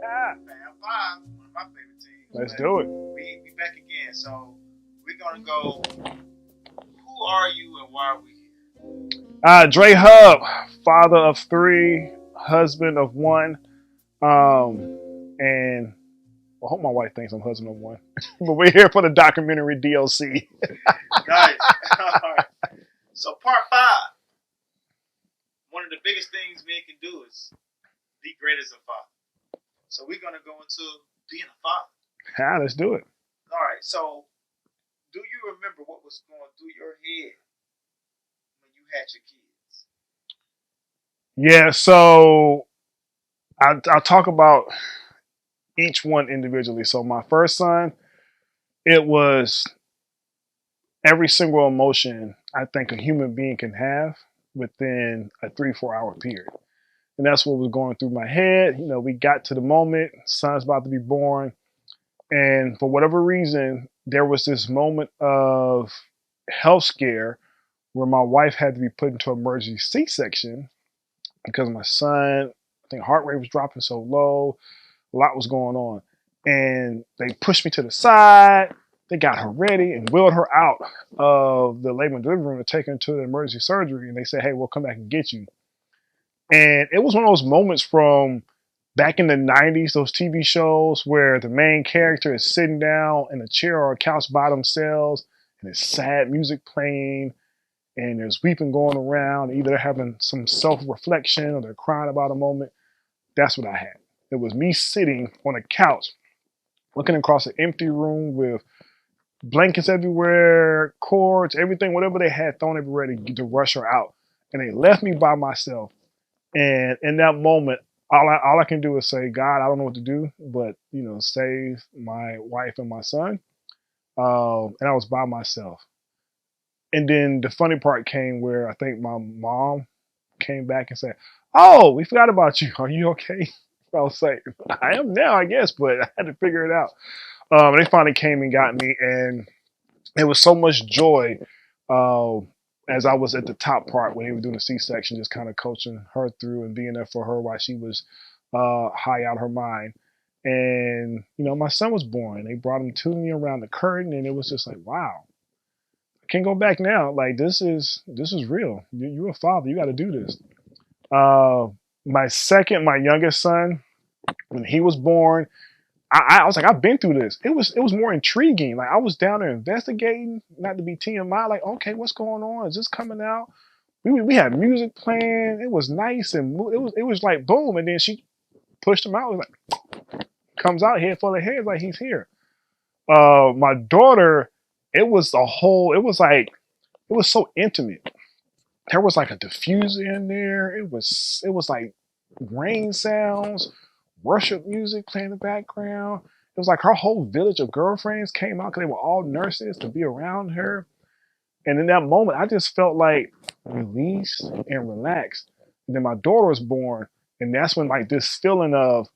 Fab Five, one of my favorite teams. Let's But do it. we back again. So we're gonna go. Who are you and why are we here? Dre Hub, father of three, husband of one. And I hope my wife thinks I'm husband of one. But we're here for the documentary DLC. Nice. All right. So part five. One of the biggest things men can do is be great as a father. So we're gonna go into being a father. Let's do it. All right. So do you remember what was going through your head when you had your kids? Yeah, so I'll talk about each one individually. So my first son, it was every single emotion I think a human being can have within a 3-4 hour period. And that's what was going through my head. You know, we got to the moment, son's about to be born. And for whatever reason, there was this moment of health scare where my wife had to be put into emergency C-section because my son, I think heart rate was dropping so low, a lot was going on. And they pushed me to the side. They got her ready and wheeled her out of the labor and delivery room to take her to the emergency surgery. And they said, hey, we'll come back and get you. And it was one of those moments from back in the 90s, those TV shows where the main character is sitting down in a chair or a couch by themselves and there's sad music playing and there's weeping going around. Either they're having some self-reflection or they're crying about a moment. That's what I had. It was me sitting on a couch looking across an empty room with blankets everywhere, cords, everything, whatever they had thrown everywhere to rush her out. And they left me by myself. And in that moment, all I can do is say, God, I don't know what to do, but save my wife and my son. And I was by myself. And then the funny part came where I think my mom came back and said, "Oh, we forgot about you. Are you okay?" I was like, "I am now, I guess," but I had to figure it out. They finally came and got me, and it was so much joy as I was at the top part when they were doing the C-section, just kind of coaching her through and being there for her while she was high out of her mind. And my son was born. They brought him to me around the curtain, and it was just like, wow, I can't go back now. Like this is real. You're a father. You got to do this. My youngest son, when he was born, I was like, I've been through this. It was more intriguing. Like I was down there investigating, not to be TMI. Like, okay, what's going on? Is this coming out? We had music playing. It was nice and it was like boom. And then she pushed him out. It was like comes out head full of hairs like he's here. My daughter, it was so intimate. There was like a diffuser in there. It was like rain sounds, worship music playing in the background. It was like her whole village of girlfriends came out because they were all nurses to be around her. And in that moment, I just felt like released and relaxed. And then my daughter was born, and that's when like this feeling of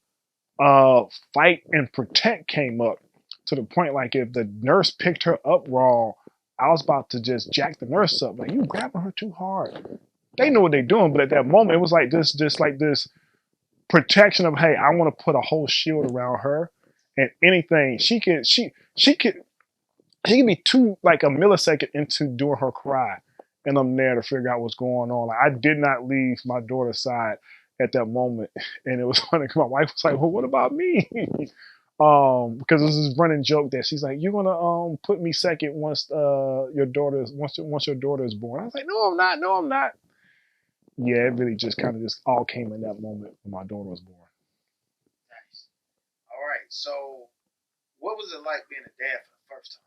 fight and protect came up to the point like if the nurse picked her up wrong, I was about to just jack the nurse up. Like, you grabbing her too hard. They know what they're doing, but at that moment, it was like this protection of, hey, I want to put a whole shield around her, and anything she could be too like a millisecond into doing her cry, and I'm there to figure out what's going on. Like I did not leave my daughter's side at that moment, and it was funny because my wife was like, "Well, what about me?" Because this is running joke that she's like, "You're gonna put me second once your daughter is born." I was like, "No, I'm not. No, I'm not." Yeah, it really just kind of just all came in that moment when my daughter was born. Nice. All right. So, what was it like being a dad for the first time?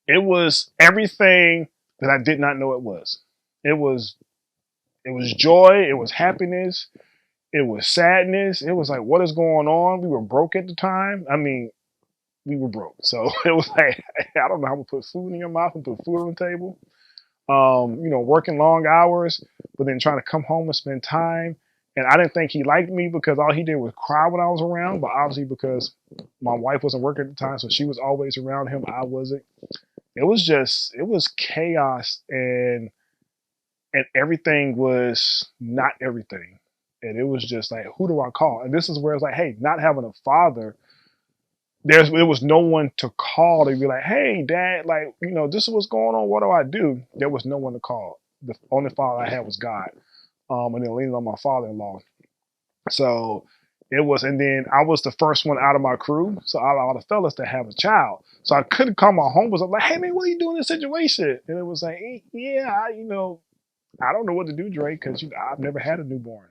It was everything that I did not know it was. It was joy. It was happiness. It was sadness. It was like, what is going on? We were broke at the time. I mean, we were broke. So it was like, I don't know how to put food in your mouth and put food on the table. Working long hours, but then trying to come home and spend time. And I didn't think he liked me because all he did was cry when I was around, but obviously because my wife wasn't working at the time, so she was always around him. I wasn't. It was chaos and everything was not everything. And it was just like, who do I call? And this is where it's like, hey, not having a father, there was no one to call to be like, hey, dad, like, this is what's going on. What do I do? There was no one to call. The only father I had was God. And then leaning on my father-in-law. So it was, and then I was the first one out of my crew. So out of all the fellas to have a child. So I couldn't call my homies up like, hey man, what are you doing in this situation? And it was like, yeah, I don't know what to do, Drake, because I've never had a newborn.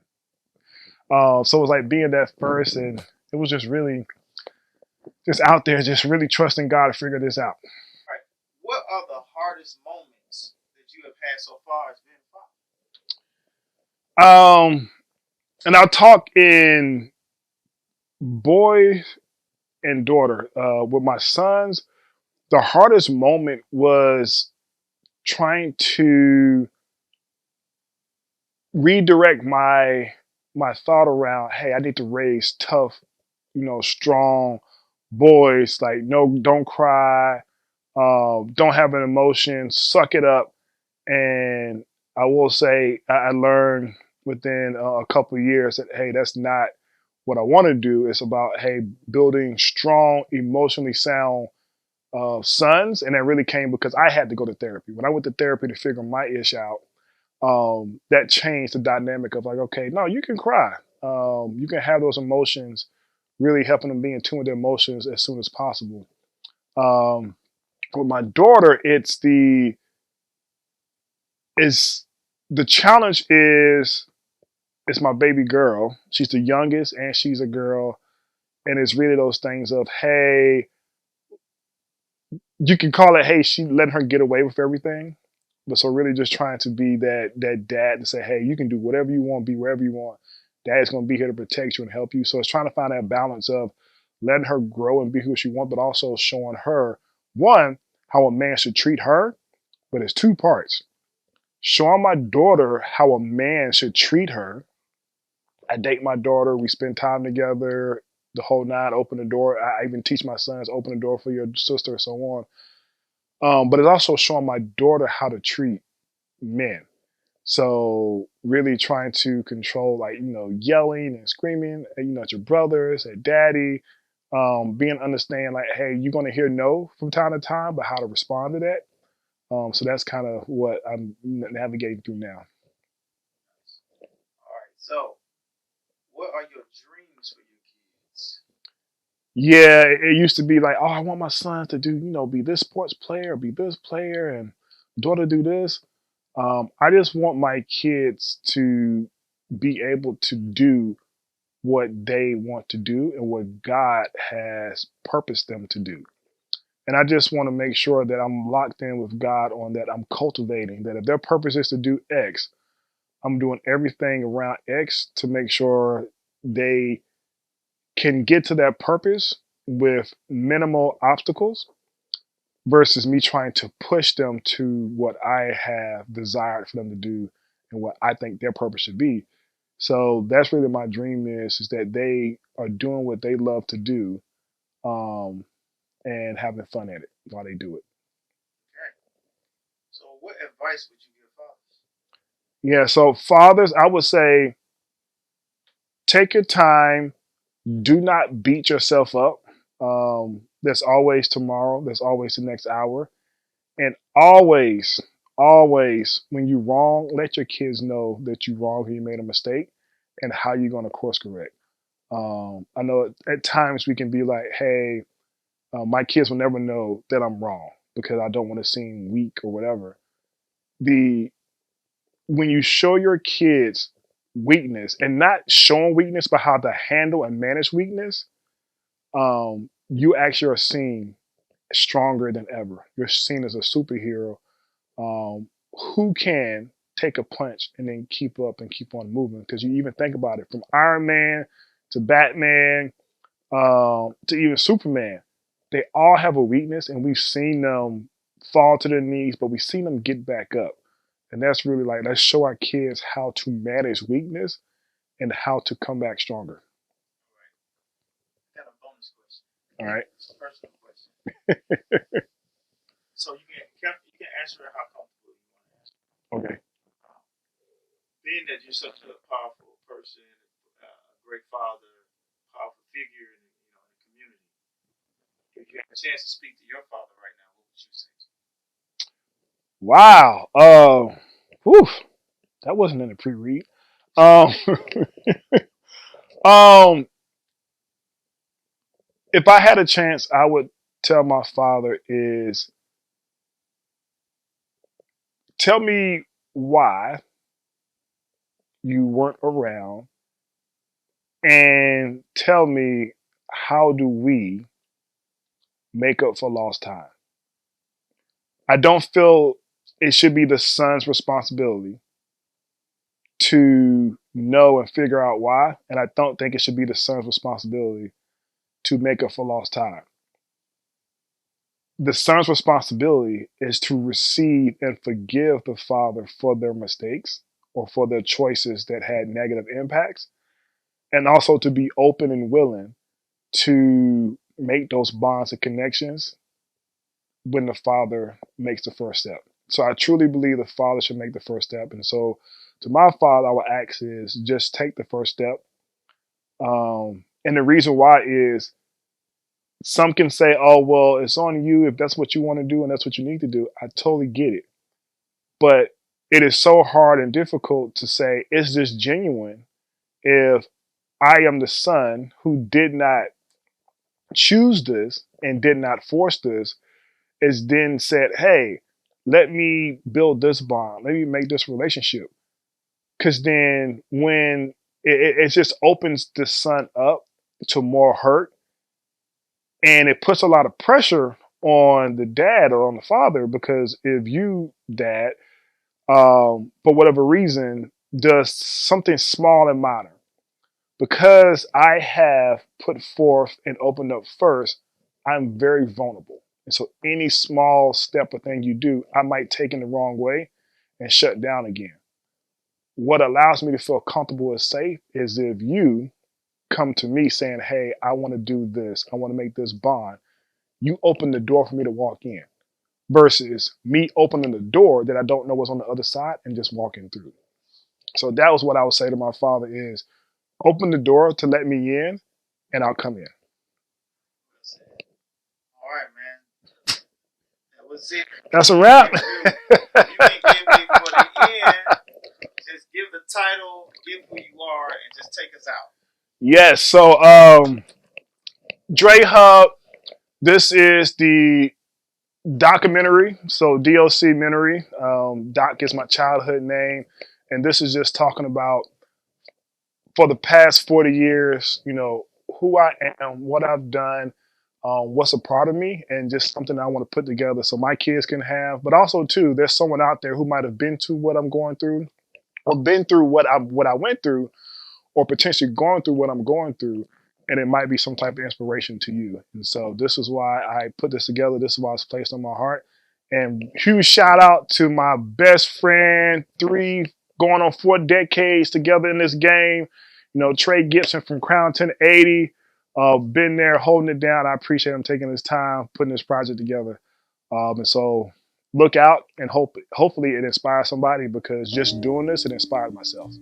So it was like being that first, and it was just really just out there, just really trusting God to figure this out. All right. What are the hardest moments that you have had so far as being a father? And I'll talk in boy and daughter. With my sons, the hardest moment was trying to redirect my thought around, hey, I need to raise tough, strong boys. Like, no, don't cry, don't have an emotion, suck it up. And I will say, I learned within a couple of years that, hey, that's not what I want to do. It's about, hey, building strong, emotionally sound sons. And that really came because I had to go to therapy. When I went to therapy to figure my ish out, that changed the dynamic of like, okay, no, you can cry. You can have those emotions, really helping them be in tune with their emotions as soon as possible. Um, with my daughter, is the challenge is it's my baby girl. She's the youngest and she's a girl. And it's really those things of, hey, you can call it, hey, she letting her get away with everything. But so really just trying to be that dad to say, hey, you can do whatever you want, be wherever you want. Dad's gonna be here to protect you and help you. So it's trying to find that balance of letting her grow and be who she wants, but also showing her one, how a man should treat her, but it's two parts. Showing my daughter how a man should treat her. I date my daughter, we spend time together, the whole nine, open the door. I even teach my sons, open the door for your sister, and so on. But it's also showing my daughter how to treat men. So really trying to control, like, yelling and screaming, at your brothers, at daddy, being understand like, hey, you're going to hear no from time to time, but how to respond to that. So that's kind of what I'm navigating through now. All right. So, what are your dreams for your kids? Yeah, it used to be like, oh, I want my son to do, be this sports player, be this player, and daughter do this. I just want my kids to be able to do what they want to do and what God has purposed them to do. And I just want to make sure that I'm locked in with God on that. I'm cultivating that if their purpose is to do X, I'm doing everything around X to make sure they can get to that purpose with minimal obstacles versus me trying to push them to what I have desired for them to do and what I think their purpose should be. So that's really my dream is that they are doing what they love to do, um, and having fun at it while they do it. Okay. So, what advice would you give fathers? Yeah. So fathers, I would say take your time. Do not beat yourself up. There's always tomorrow. There's always the next hour. And always, when you wrong, let your kids know that you wrong, you made a mistake, and how you're going to course correct. I know at times we can be like, hey, my kids will never know that I'm wrong because I don't want to seem weak or whatever. The When you show your kids weakness and not showing weakness, but how to handle and manage weakness, you actually are seen stronger than ever. You're seen as a superhero, um, who can take a punch and then keep up and keep on moving. Because you even think about it, from Iron Man to Batman, to even Superman, they all have a weakness, and we've seen them fall to their knees, but we've seen them get back up. And that's really like, let's show our kids how to manage weakness and how to come back stronger. All right. I got a bonus question. All right. It's a personal question. So you can answer it how comfortable you want to answer. Okay. Um, Being that you're such a powerful person great father, powerful figure in the community. If you had a chance to speak to your father right now, what would you say? Wow. Whew, that wasn't in the pre-read. Um, um, if I had a chance, I would tell my father is tell me why you weren't around and tell me how do we make up for lost time. I don't feel it should be the son's responsibility to know and figure out why, and I don't think it should be the son's responsibility to make up for lost time. The son's responsibility is to receive and forgive the father for their mistakes or for their choices that had negative impacts, and also to be open and willing to make those bonds and connections when the father makes the first step. So I truly believe the father should make the first step. And so to my father, I would ask is just take the first step. And the reason why is some can say, oh, well, it's on you if that's what you want to do and that's what you need to do. I totally get it. But it is so hard and difficult to say, is this genuine if I am the son who did not choose this and did not force this, is then said, hey, let me build this bond. Let me make this relationship. Because then when it just opens the son up to more hurt and it puts a lot of pressure on the dad or on the father, because if you, dad, for whatever reason, does something small and minor, because I have put forth and opened up first, I'm very vulnerable. And so any small step or thing you do, I might take in the wrong way and shut down again. What allows me to feel comfortable and safe is if you come to me saying, hey, I want to do this, I want to make this bond. You open the door for me to walk in versus me opening the door that I don't know what's on the other side and just walking through. So that was what I would say to my father is open the door to let me in and I'll come in. All right, man. That was it. That's a wrap. You can give me for the end. Just give the title, give who you are, and just take us out. Yes. So, Dre Hub, this is the documentary. So, DOC-mentary. Doc is my childhood name. And this is just talking about for the past 40 years, who I am, what I've done, what's a part of me, and just something I want to put together so my kids can have. But also, too, there's someone out there who might have been to what I'm going through or been through what I went through or potentially going through what I'm going through, and it might be some type of inspiration to you. And so this is why I put this together. This is why it's placed on my heart. And huge shout out to my best friend, going on 4 decades together in this game. Trey Gibson from Crown 1080, been there holding it down. I appreciate him taking his time putting this project together. And so look out and hopefully it inspires somebody, because just doing this, it inspired myself.